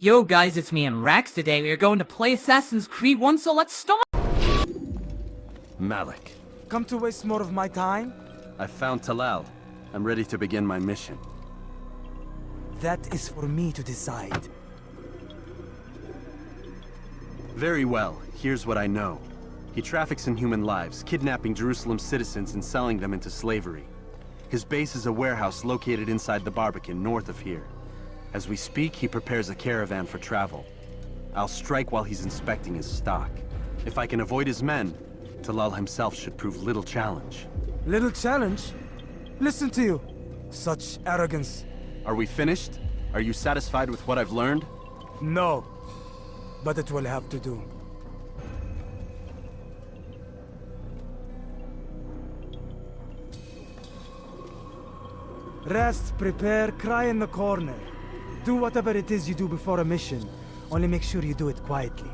Yo guys, it's me and Rax. Today we are going to play Assassin's Creed 1, so let's start! Malik, Come to waste more of my time? I found Talal. I'm ready to begin my mission. That is for me to decide. Very well, here's what I know. He traffics in human lives, kidnapping Jerusalem citizens and selling them into slavery. His base is a warehouse located inside the Barbican, north of here. As we speak, he prepares a caravan for travel. I'll strike while he's inspecting his stock. If I can avoid his men, Talal himself should prove little challenge. Little challenge? Listen to you. Such arrogance. Are we finished? Are you satisfied with what I've learned? No. But it will have to do. Rest, prepare, cry in the corner. Do whatever it is you do before a mission. Only make sure you do it quietly.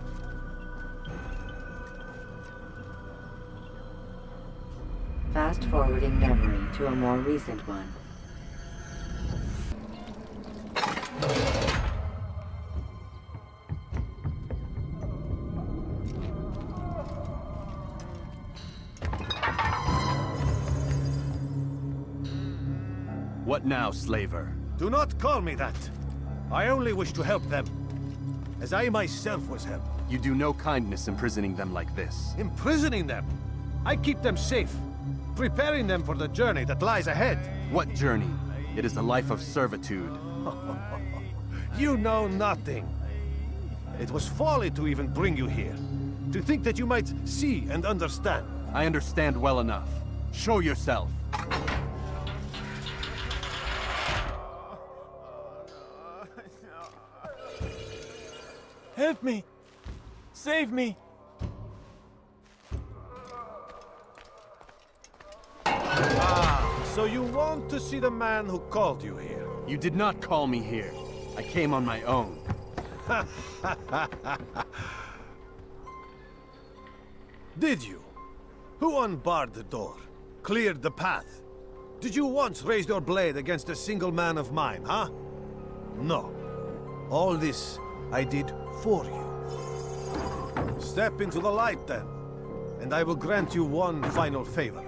Fast-forwarding memory to a more recent one. What now, slaver? Do not call me that. I only wish to help them, as I myself was helped. You do no kindness imprisoning them like this. Imprisoning them? I keep them safe, preparing them for the journey that lies ahead. What journey? It is a life of servitude. You know nothing. It was folly to even bring you here, to think that you might see and understand. I understand well enough. Show yourself. Help me! Save me! So you want to see the man who called you here? You did not call me here. I came on my own. Did you? Who unbarred the door? Cleared the path? Did you once raise your blade against a single man of mine, huh? No. All this I did for you. Step into the light then, and I will grant you one final favor.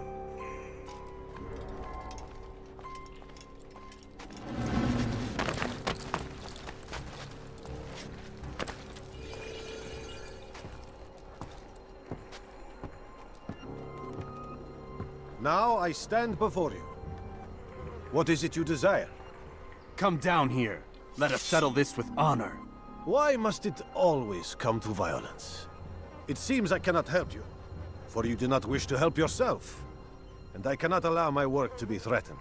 Now I stand before you. What is it you desire? Come down here. Let us settle this with honor. Why must it always come to violence? It seems I cannot help you, for you do not wish to help yourself. And I cannot allow my work to be threatened.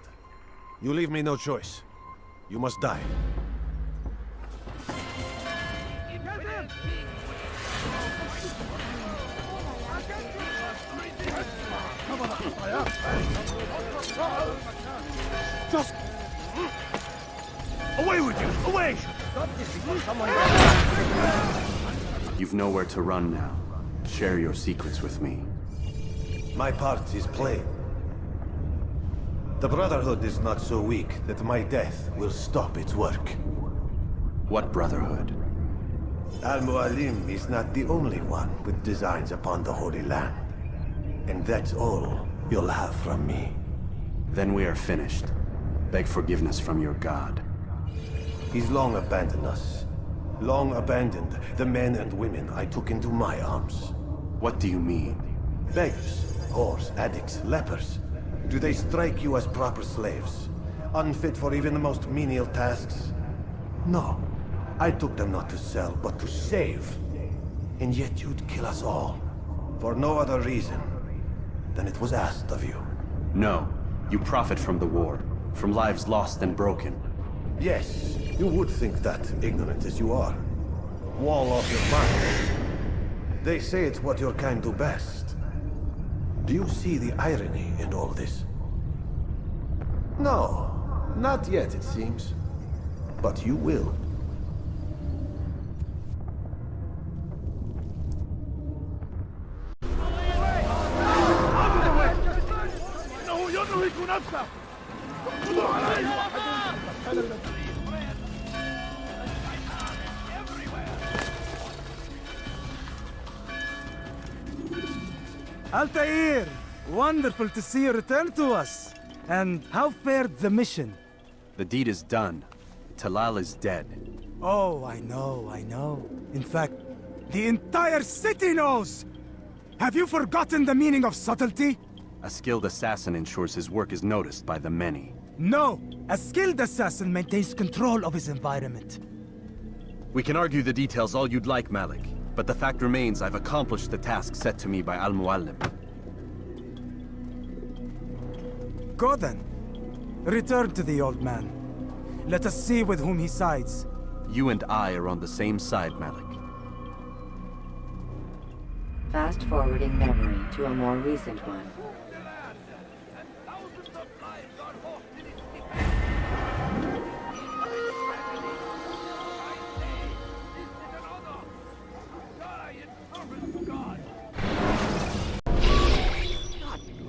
You leave me no choice. You must die. Just... away with you! Away! You've nowhere to run now. Share your secrets with me. My part is plain. The Brotherhood is not so weak that my death will stop its work. What brotherhood? Al-Mualim is not the only one with designs upon the Holy Land. And that's all you'll have from me. Then we are finished. Beg forgiveness from your god. He's long abandoned us. Long abandoned the men and women I took into my arms. What do you mean? Beggars, whores, addicts, lepers. Do they strike you as proper slaves? Unfit for even the most menial tasks? No. I took them not to sell, but to save. And yet you'd kill us all. For no other reason than it was asked of you. No. You profit from the war. From lives lost and broken. Yes, you would think that, ignorant as you are. Wall off your mind. They say it's what your kind do best. Do you see the irony in all this? No, not yet, it seems. But you will. Altair! Wonderful to see you return to us. And how fared the mission? The deed is done. Talal is dead. Oh, I know. In fact, the entire city knows! Have you forgotten the meaning of subtlety? A skilled assassin ensures his work is noticed by the many. No! A skilled assassin maintains control of his environment. We can argue the details all you'd like, Malik. But the fact remains I've accomplished the task set to me by Al-Muallim. Go then. Return to the old man. Let us see with whom he sides. You and I are on the same side, Malik. Fast-forwarding memory to a more recent one.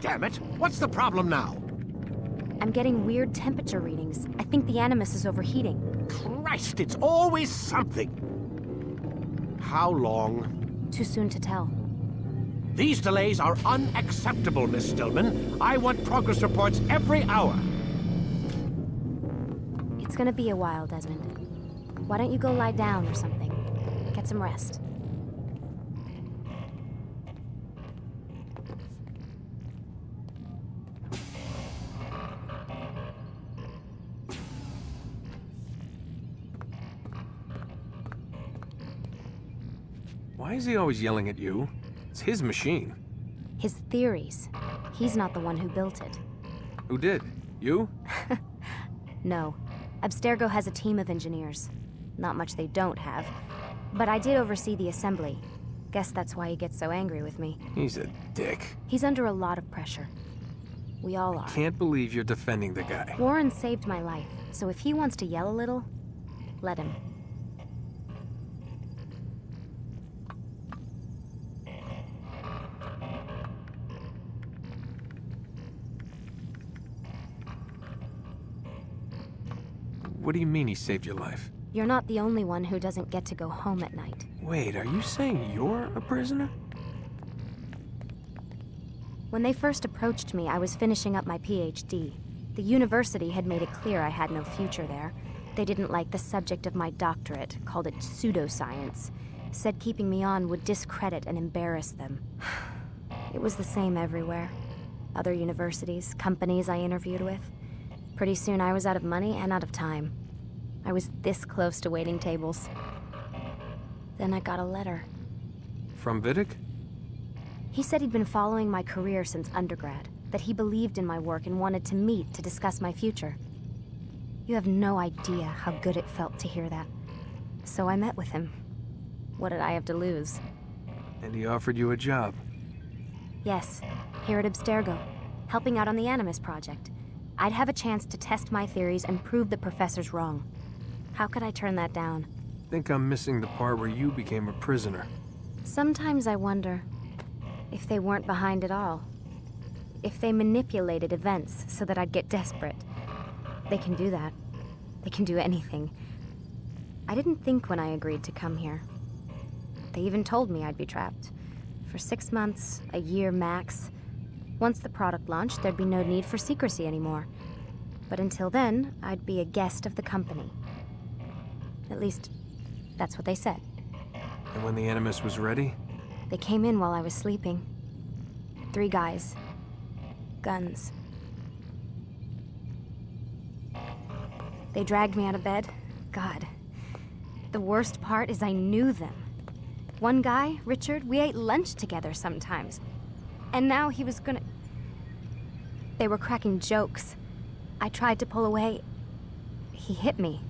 Damn it! What's the problem now? I'm getting weird temperature readings. I think the Animus is overheating. Christ, it's always something! How long? Too soon to tell. These delays are unacceptable, Miss Stillman. I want progress reports every hour. It's gonna be a while, Desmond. Why don't you go lie down or something? Get some rest. Why is he always yelling at you? It's his machine. His theories. He's not the one who built it. Who did? You? No. Abstergo has a team of engineers. Not much they don't have. But I did oversee the assembly. Guess that's why he gets so angry with me. He's a dick. He's under a lot of pressure. We all are. Can't believe you're defending the guy. Warren saved my life, so if he wants to yell a little, let him. What do you mean he saved your life? You're not the only one who doesn't get to go home at night. Wait, are you saying you're a prisoner? When they first approached me, I was finishing up my PhD. The university had made it clear I had no future there. They didn't like the subject of my doctorate, called it pseudoscience. Said keeping me on would discredit and embarrass them. It was the same everywhere. Other universities, companies I interviewed with. Pretty soon I was out of money and out of time. I was this close to waiting tables. Then I got a letter. From Vidic? He said he'd been following my career since undergrad, that he believed in my work and wanted to meet to discuss my future. You have no idea how good it felt to hear that. So I met with him. What did I have to lose? And he offered you a job. Yes, here at Abstergo, helping out on the Animus project. I'd have a chance to test my theories and prove the professor's wrong. How could I turn that down? Think I'm missing the part where you became a prisoner. Sometimes I wonder if they weren't behind it all. If they manipulated events so that I'd get desperate. They can do that. They can do anything. I didn't think when I agreed to come here. They even told me I'd be trapped. For 6 months, a year max. Once the product launched, there'd be no need for secrecy anymore. But until then, I'd be a guest of the company. At least, that's what they said. And when the Animus was ready? They came in while I was sleeping. 3 guys. Guns. They dragged me out of bed. God. The worst part is I knew them. One guy, Richard, we ate lunch together sometimes. And now he was gonna... They were cracking jokes. I tried to pull away. He hit me.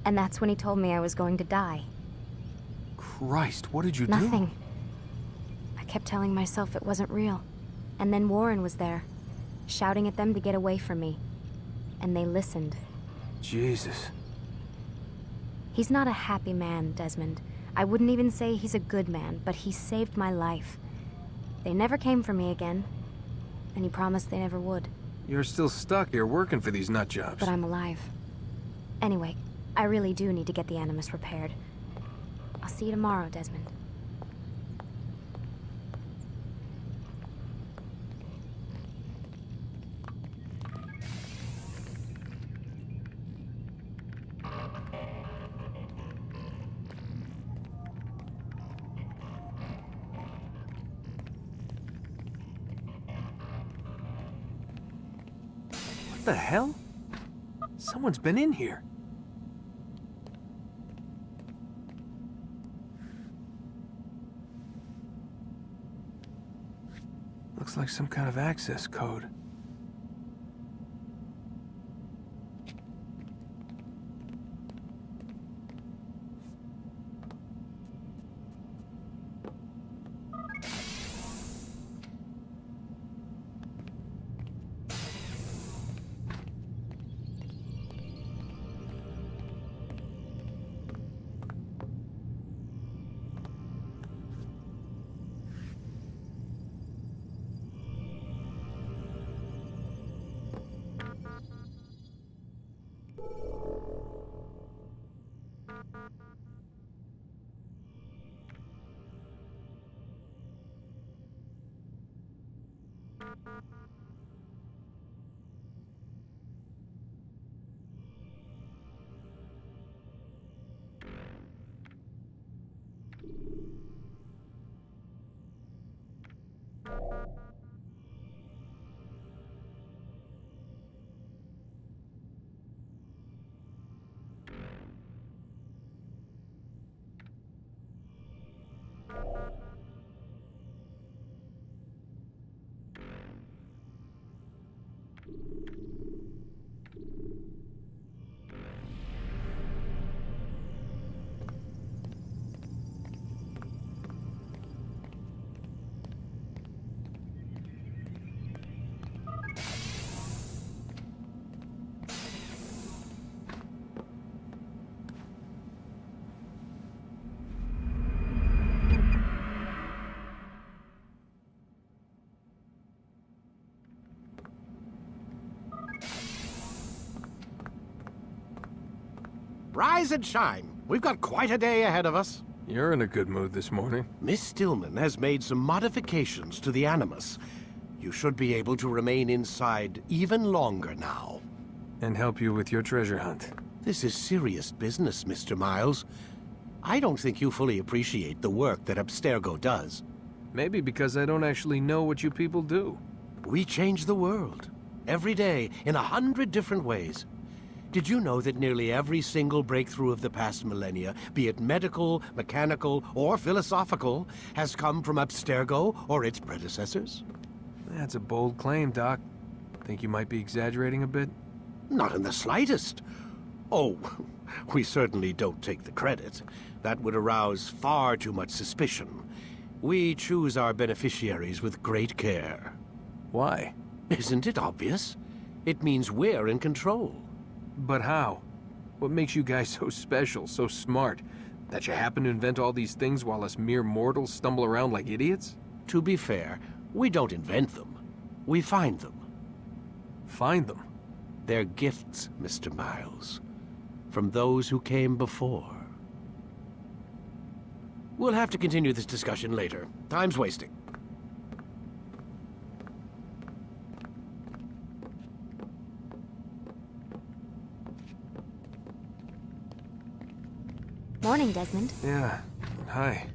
And that's when he told me I was going to die. Christ, what did you do? Nothing. I kept telling myself it wasn't real. And then Warren was there, shouting at them to get away from me. And they listened. Jesus. He's not a happy man, Desmond. I wouldn't even say he's a good man, but he saved my life. They never came for me again, and he promised they never would. You're still stuck here working for these nut jobs. But I'm alive. Anyway, I really do need to get the Animus repaired. I'll see you tomorrow, Desmond. the hell? Someone's been in here. Looks like some kind of access code. Rise and shine. We've got quite a day ahead of us. You're in a good mood this morning. Miss Stillman has made some modifications to the Animus. You should be able to remain inside even longer now. And help you with your treasure hunt. This is serious business, Mr. Miles. I don't think you fully appreciate the work that Abstergo does. Maybe because I don't actually know what you people do. We change the world. Every day, in 100 different ways. Did you know that nearly every single breakthrough of the past millennia, be it medical, mechanical, or philosophical, has come from Abstergo or its predecessors? That's a bold claim, Doc. Think you might be exaggerating a bit? Not in the slightest. Oh, we certainly don't take the credit. That would arouse far too much suspicion. We choose our beneficiaries with great care. Why? Isn't it obvious? It means we're in control. But how? What makes you guys so special, so smart? That you happen to invent all these things while us mere mortals stumble around like idiots? To be fair, we don't invent them. We find them. Find them? They're gifts, Mr. Miles. From those who came before. We'll have to continue this discussion later. Time's wasting. Morning, Desmond. Yeah. Hi.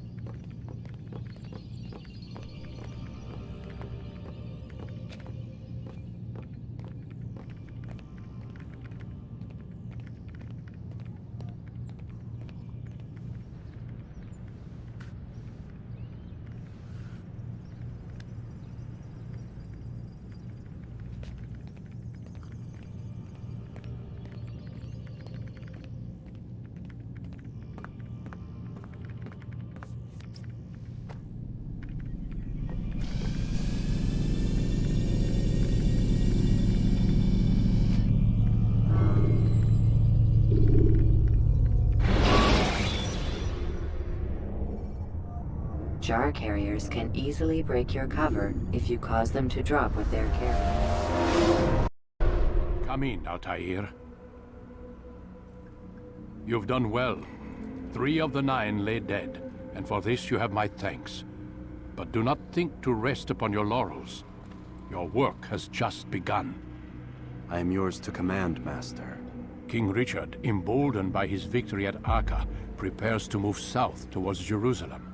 Jar carriers can easily break your cover if you cause them to drop what they're carrying. Come in, Altair. You've done well. 3 of the 9 lay dead, and for this you have my thanks. But do not think to rest upon your laurels. Your work has just begun. I am yours to command, Master. King Richard, emboldened by his victory at Acre, prepares to move south towards Jerusalem.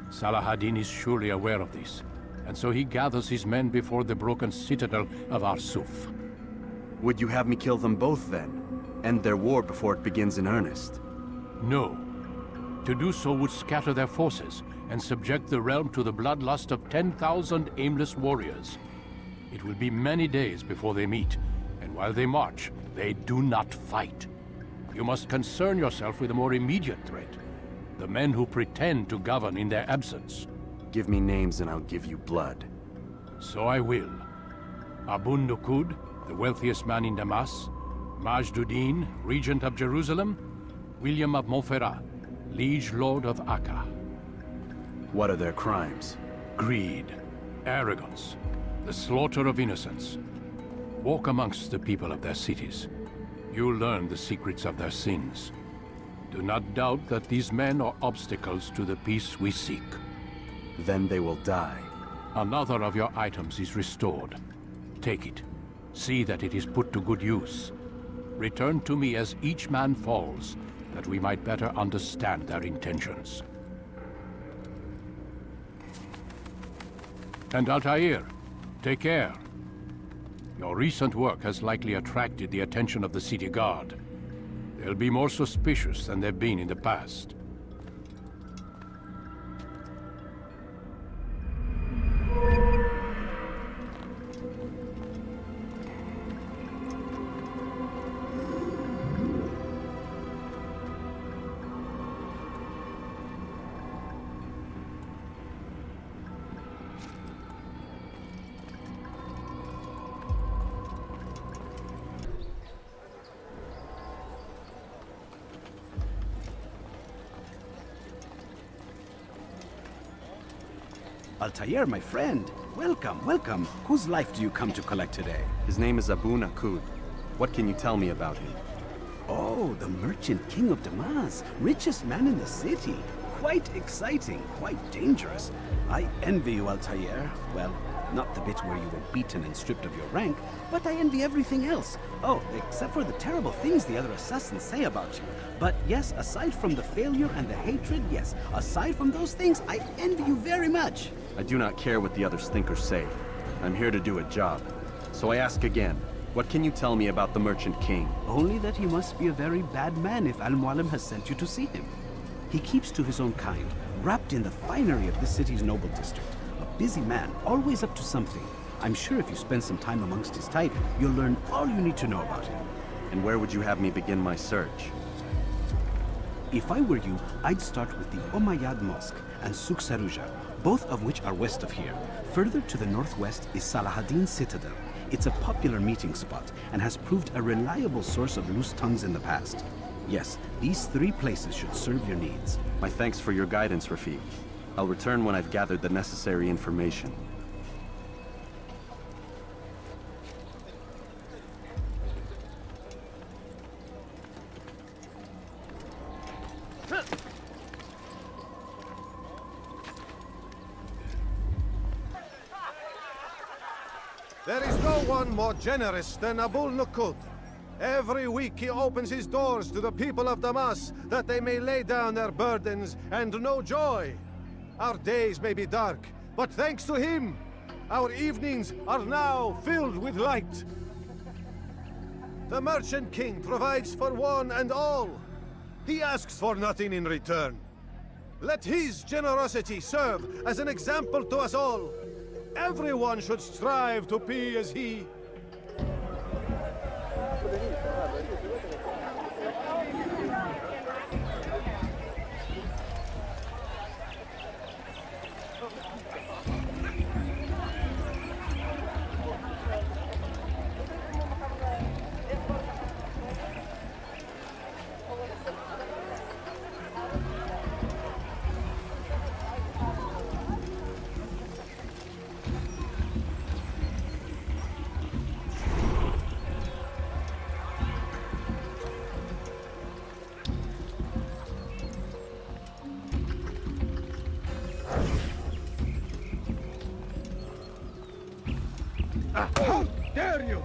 Salah-ad-Din is surely aware of this, and so he gathers his men before the broken citadel of Arsuf. Would you have me kill them both then? End their war before it begins in earnest? No. To do so would scatter their forces and subject the realm to the bloodlust of 10,000 aimless warriors. It will be many days before they meet, and while they march, they do not fight. You must concern yourself with a more immediate threat. The men who pretend to govern in their absence. Give me names and I'll give you blood. So I will. Abu Nuqoud, the wealthiest man in Damas, Majduddin, regent of Jerusalem, William of Montferrat, liege lord of Acre. What are their crimes? Greed, arrogance, the slaughter of innocents. Walk amongst the people of their cities. You'll learn the secrets of their sins. Do not doubt that these men are obstacles to the peace we seek. Then they will die. Another of your items is restored. Take it. See that it is put to good use. Return to me as each man falls, that we might better understand their intentions. And Altair, take care. Your recent work has likely attracted the attention of the city guard. They'll be more suspicious than they've been in the past. Altair, my friend. Welcome, welcome. Whose life do you come to collect today? His name is Abu Nuqoud. What can you tell me about him? Oh, the merchant king of Damas. Richest man in the city. Quite exciting, quite dangerous. I envy you, Altair. Well, not the bit where you were beaten and stripped of your rank, but I envy everything else. Oh, except for the terrible things the other assassins say about you. But yes, aside from the failure and the hatred, yes, aside from those things, I envy you very much. I do not care what the others think or say. I'm here to do a job. So I ask again, what can you tell me about the Merchant King? Only that he must be a very bad man if Al-Mualim has sent you to see him. He keeps to his own kind, wrapped in the finery of the city's noble district. A busy man, always up to something. I'm sure if you spend some time amongst his type, you'll learn all you need to know about him. And where would you have me begin my search? If I were you, I'd start with the Umayyad Mosque and Souk Sarouja, both of which are west of here. Further to the northwest is Salahaddin's Citadel. It's a popular meeting spot and has proved a reliable source of loose tongues in the past. Yes, these three places should serve your needs. My thanks for your guidance, Rafiq. I'll return when I've gathered the necessary information. There is no one more generous than Abu Nuqoud. Every week he opens his doors to the people of Damas, that they may lay down their burdens and know joy. Our days may be dark, but thanks to him, our evenings are now filled with light. The Merchant King provides for one and all. He asks for nothing in return. Let his generosity serve as an example to us all. Everyone should strive to be as he. How dare you!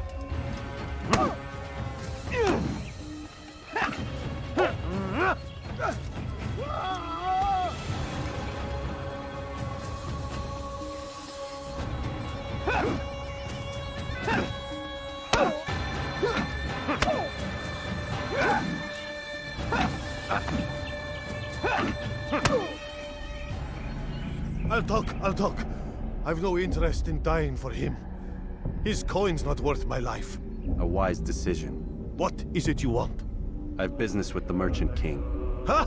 I'll talk. I've no interest in dying for him. His coin's not worth my life. A wise decision. What is it you want? I've business with the Merchant King. Huh?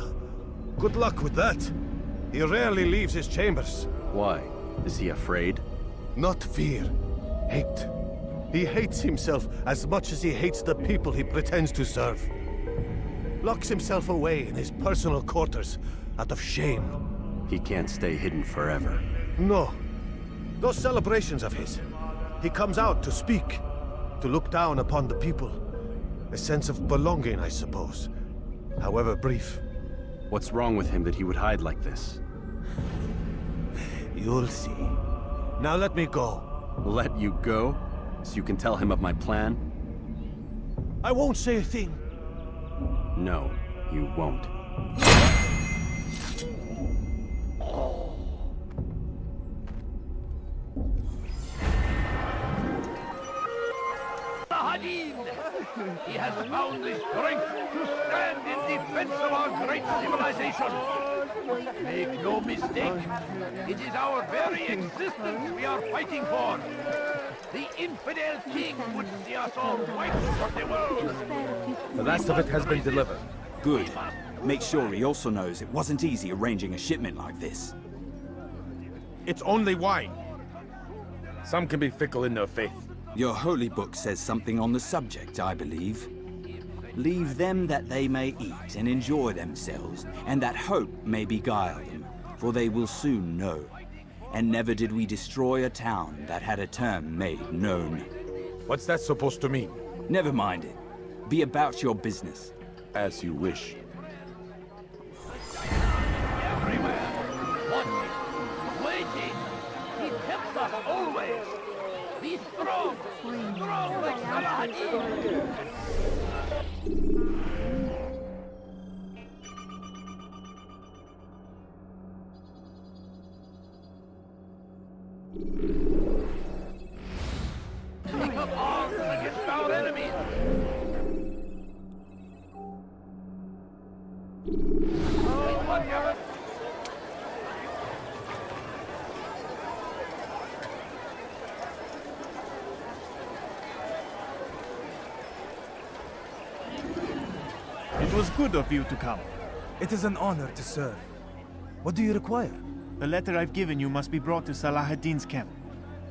Good luck with that. He rarely leaves his chambers. Why? Is he afraid? Not fear. Hate. He hates himself as much as he hates the people he pretends to serve. Locks himself away in his personal quarters out of shame. He can't stay hidden forever. No. Those celebrations of his. He comes out to speak, to look down upon the people. A sense of belonging, I suppose. However brief. What's wrong with him that he would hide like this? You'll see. Now let me go. Let you go? So you can tell him of my plan? I won't say a thing. No, you won't. He has found the strength to stand in defense of our great civilization. Make no mistake, it is our very existence we are fighting for. The infidel king would see us all wiped from the world. The last of it has been delivered. Good. Make sure he also knows it wasn't easy arranging a shipment like this. It's only wine. Some can be fickle in their faith. Your holy book says something on the subject, I believe. Leave them that they may eat and enjoy themselves, and that hope may beguile them, for they will soon know. And never did we destroy a town that had a term made known. What's that supposed to mean? Never mind it. Be about your business. As you wish. Everywhere, watching, waiting. He helps us always. Be strong, strong like Salah. Take up arms against our enemies. Whatever. It was good of you to come. It is an honor to serve. What do you require? The letter I've given you must be brought to Salah ad-Din's camp.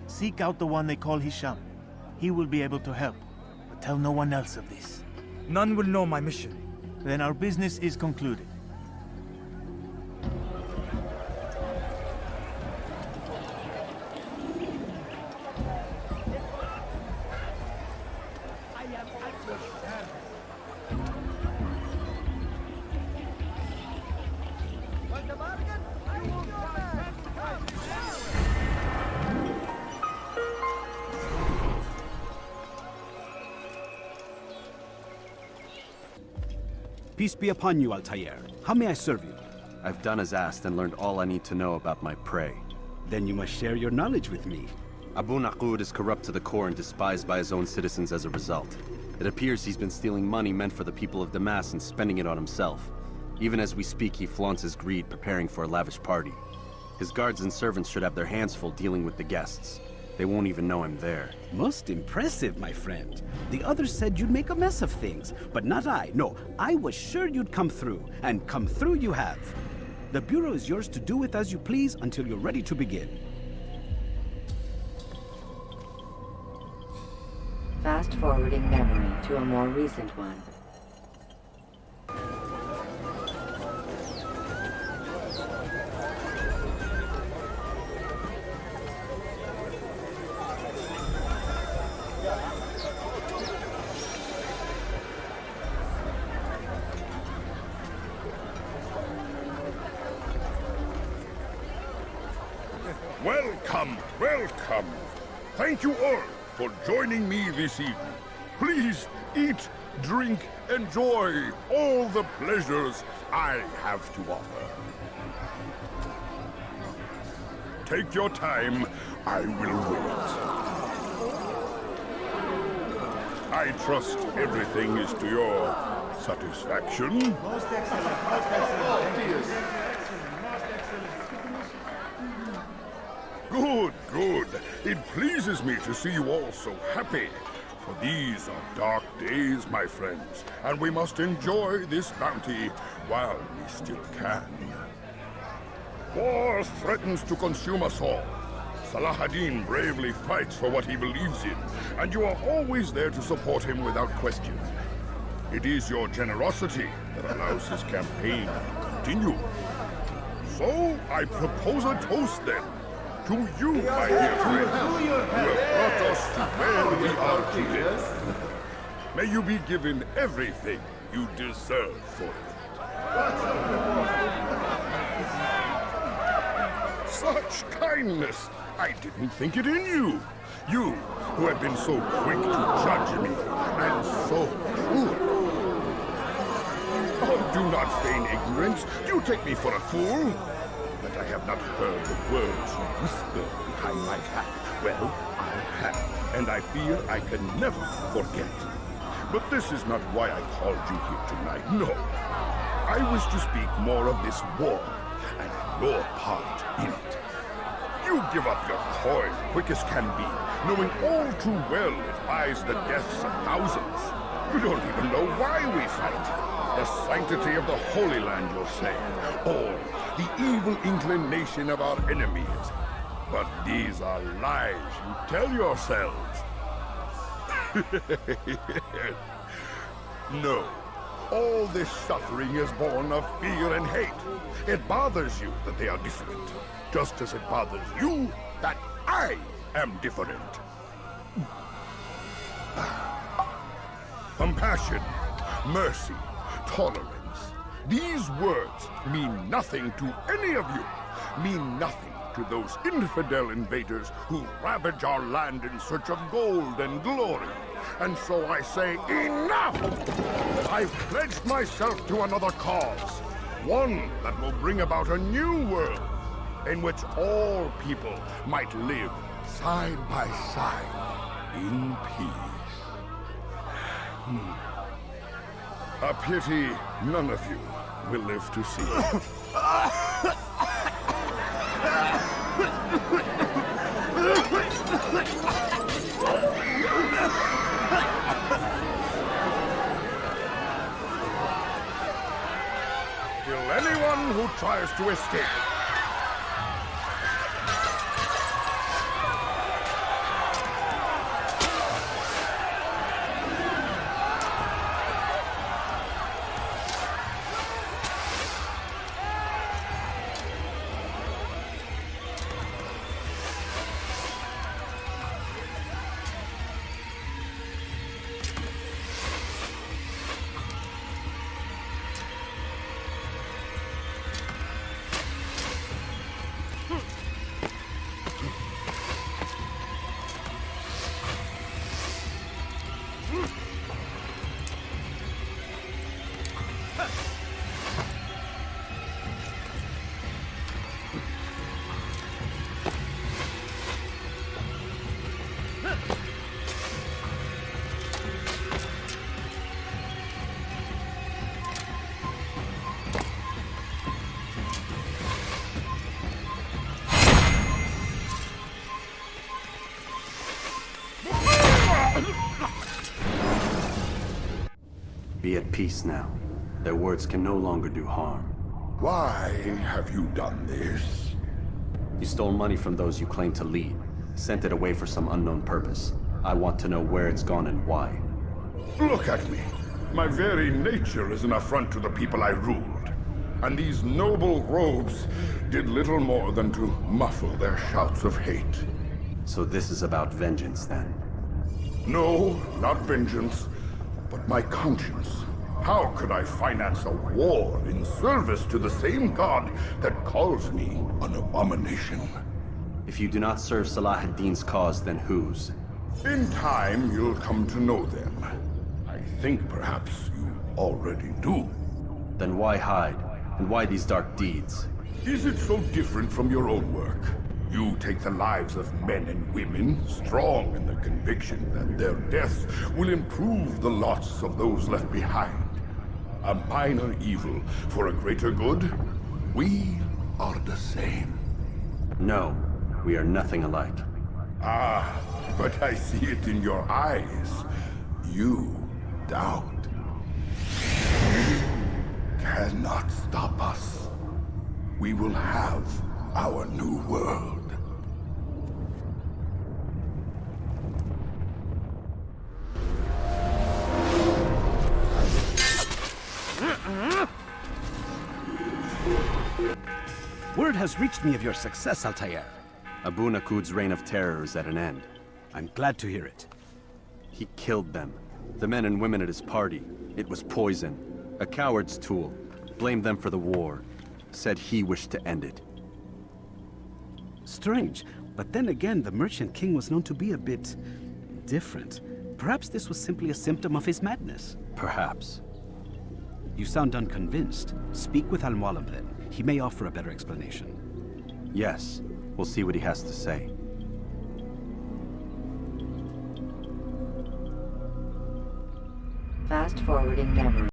Seek out the one they call Hisham. He will be able to help, but tell no one else of this. None will know my mission. Then our business is concluded. Peace be upon you, Altair. How may I serve you? I've done as asked and learned all I need to know about my prey. Then you must share your knowledge with me. Abu Nuqoud is corrupt to the core and despised by his own citizens as a result. It appears he's been stealing money meant for the people of Damas and spending it on himself. Even as we speak, he flaunts his greed, preparing for a lavish party. His guards and servants should have their hands full dealing with the guests. They won't even know I'm there. Most impressive, my friend. The others said you'd make a mess of things, but not I. No, I was sure you'd come through, and come through you have. The Bureau is yours to do with as you please until you're ready to begin. Fast-forwarding memory to a more recent one. Welcome, welcome. Thank you all for joining me this evening. Please eat, drink, enjoy all the pleasures I have to offer. Take your time, I will wait. I trust everything is to your satisfaction. Most excellent, most excellent. Thank you. Most excellent. Good, good. It pleases me to see you all so happy. For these are dark days, my friends, and we must enjoy this bounty while we still can. War threatens to consume us all. Salah ad-Din bravely fights for what he believes in, and you are always there to support him without question. It is your generosity that allows his campaign to continue. So, I propose a toast then. To you, my dear friends, who have brought us to where we are today. May you be given everything you deserve for it. Such kindness! I didn't think it in you. You, who have been so quick to judge me, and so cruel. Oh, do not feign ignorance. Do you take me for a fool? That I have not heard the words you whisper behind my hat. Well, I have, and I fear I can never forget. But this is not why I called you here tonight, no. I wish to speak more of this war, and your part in it. You give up your coin quick as can be, knowing all too well it buys the deaths of thousands. You don't even know why we fight. The sanctity of the Holy Land, you'll say, or the evil inclination of our enemies. But these are lies you tell yourselves. No. All this suffering is born of fear and hate. It bothers you that they are different, just as it bothers you that I am different. Compassion, mercy, tolerance. These words mean nothing to any of you. Mean nothing to those infidel invaders who ravage our land in search of gold and glory. And so I say, enough! I've pledged myself to another cause. One that will bring about a new world in which all people might live side by side in peace. A pity none of you will live to see it. Kill anyone who tries to escape. Be at peace now. Their words can no longer do harm. Why have you done this? You stole money from those you claim to lead, sent it away for some unknown purpose. I want to know where it's gone and why. Look at me. My very nature is an affront to the people I ruled. And these noble robes did little more than to muffle their shouts of hate. So this is about vengeance, then? No, not vengeance, but my conscience. How could I finance a war in service to the same god that calls me an abomination? If you do not serve Salah ad-Din's cause, then whose? In time, you'll come to know them. I think perhaps you already do. Then why hide? And why these dark deeds? Is it so different from your own work? You take the lives of men and women, strong in the conviction that their deaths will improve the lots of those left behind. a minor evil for a greater good? We are the same. No, we are nothing alike. Ah, but I see it in your eyes. You doubt. You cannot stop us. We will have our new world. Word has reached me of your success, Altair. Abu Nuqoud's reign of terror is at an end. I'm glad to hear it. He killed them. The men and women at his party. It was poison. A coward's tool. Blamed them for the war. Said he wished to end it. Strange, but then again, the Merchant King was known to be a bit different. Perhaps this was simply a symptom of his madness. Perhaps. You sound unconvinced. Speak with Al-Mualim then. He may offer a better explanation. Yes. We'll see what he has to say. Fast forwarding memory.